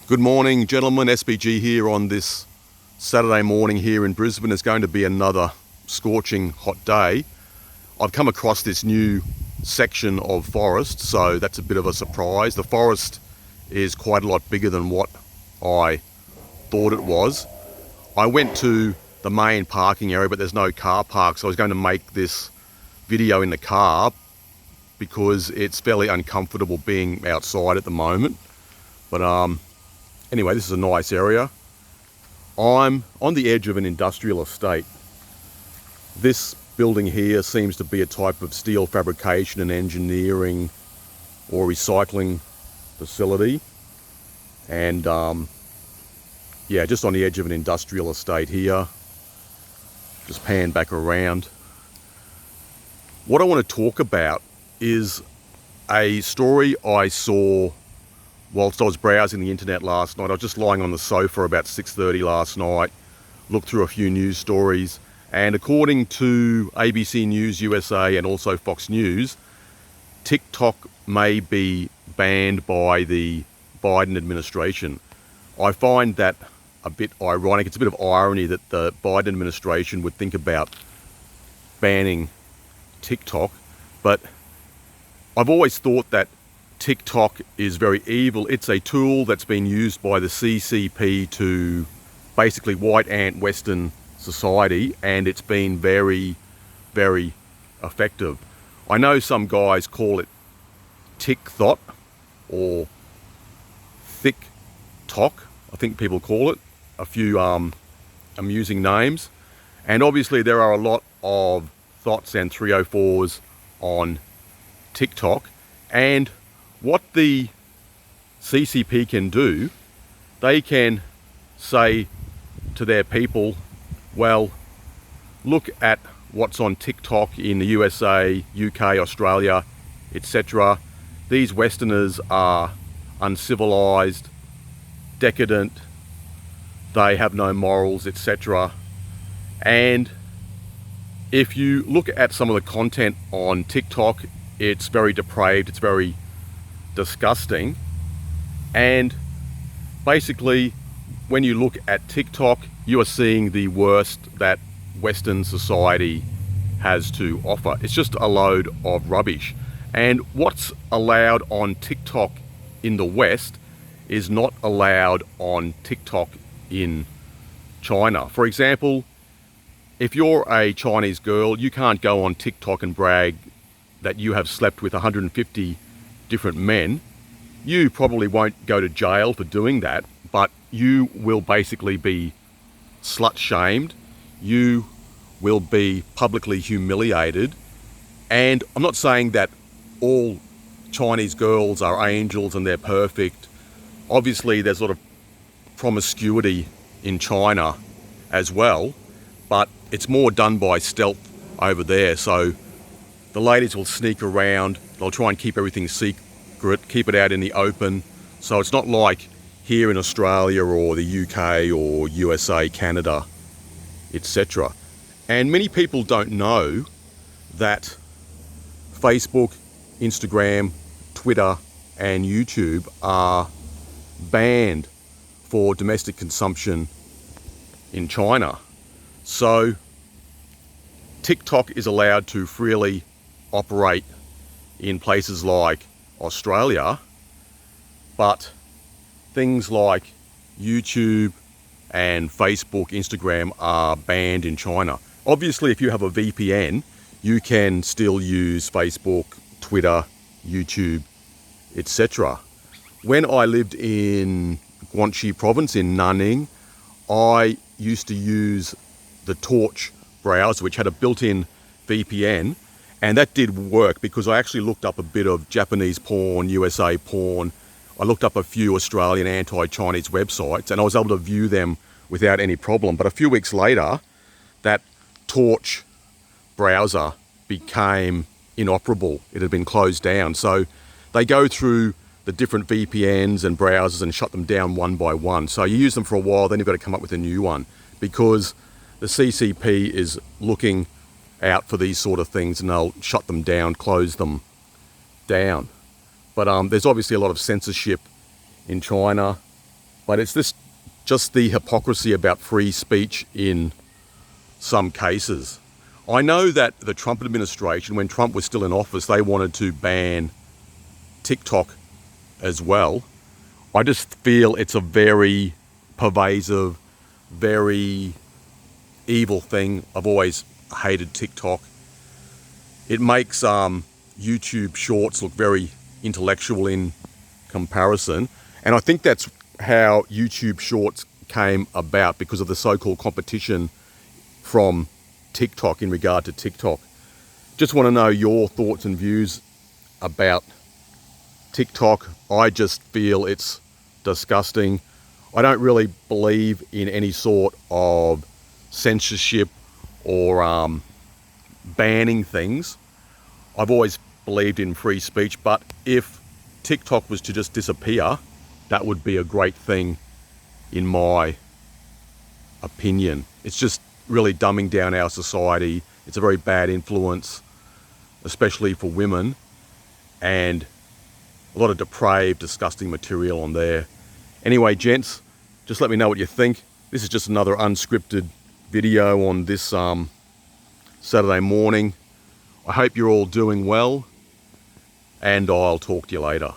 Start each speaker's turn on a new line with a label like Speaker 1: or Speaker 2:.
Speaker 1: Good morning, gentlemen. SBG here on this Saturday morning here in Brisbane. It's going to be another scorching hot day. I've come across this new section of forest, so that's a bit of a surprise. The forest is quite a lot bigger than what I thought it was. I went to the main parking area, but there's no car park, so I was going to make this video in the car because it's fairly uncomfortable being outside at the moment. But anyway, this is a nice area. I'm on the edge of an industrial estate. This building here seems to be a type of steel fabrication and engineering or recycling facility. And yeah, just on the edge of an industrial estate here. Just pan back around. What I want to talk about is a story I saw whilst I was browsing the internet last night. I was just lying on the sofa about 6:30 last night, looked through a few news stories, and according to ABC News USA and also Fox News, TikTok may be banned by the Biden administration. I find that a bit ironic. It's a bit of irony that the Biden administration would think about banning TikTok, but I've always thought that TikTok is very evil. It's a tool that's been used by the CCP to basically white ant Western society, and it's been very, very effective. I know some guys call it TikTok or Thick Talk, I think people call it, a few amusing names. And obviously there are a lot of thoughts and 304s on TikTok, and what the CCP can do, they can say to their people, well, look at what's on TikTok in the USA, UK, Australia, etc. These Westerners are uncivilized, decadent, they have no morals, etc. And if you look at some of the content on TikTok, it's very depraved, it's very disgusting. And basically, when you look at TikTok, you are seeing the worst that Western society has to offer. It's just a load of rubbish. And what's allowed on TikTok in the West is not allowed on TikTok in China. For example, if you're a Chinese girl, you can't go on TikTok and brag that you have slept with 150 different men. You probably won't go to jail for doing that, but you will basically be slut shamed. You will be publicly humiliated. And I'm not saying that all Chinese girls are angels and they're perfect. Obviously there's a lot of promiscuity in China as well, but it's more done by stealth over there. So the ladies will sneak around, they'll try and keep everything secret, keep it out in the open. So it's not like here in Australia or the UK or USA, Canada, etc. And many people don't know that Facebook, Instagram, Twitter and YouTube are banned for domestic consumption in China. So TikTok is allowed to freely operate in places like Australia, but things like YouTube and Facebook, Instagram are banned in China. Obviously, if you have a VPN, you can still use Facebook, Twitter, YouTube, etc. When I lived in Guangxi province in Nanning, I used to use the Torch browser, which had a built-in VPN, and that did work because I actually looked up a bit of Japanese porn, USA porn. I looked up a few Australian anti-Chinese websites and I was able to view them without any problem. But a few weeks later, that Torch browser became inoperable. It had been closed down. So they go through the different VPNs and browsers and shut them down one by one. So you use them for a while, then you've got to come up with a new one because the CCP is looking out for these sort of things and they'll shut them down, close them down. But there's obviously a lot of censorship in China. But it's this just the hypocrisy about free speech in some cases. I know that the Trump administration, when Trump was still in office, they wanted to ban TikTok as well. I just feel it's a very pervasive, very evil thing. I've always hated TikTok. It makes YouTube shorts look very intellectual in comparison. And I think that's how YouTube shorts came about, because of the so-called competition from TikTok in regard to TikTok. Just want to know your thoughts and views about TikTok. I just feel it's disgusting. I don't really believe in any sort of censorship or banning things. I've always believed in free speech, but if TikTok was to just disappear, that would be a great thing in my opinion. It's just really dumbing down our society. It's a very bad influence, especially for women, and a lot of depraved, disgusting material on there. Anyway, gents, just let me know what you think. This is just another unscripted video on this Saturday morning. I hope you're all doing well, and I'll talk to you later.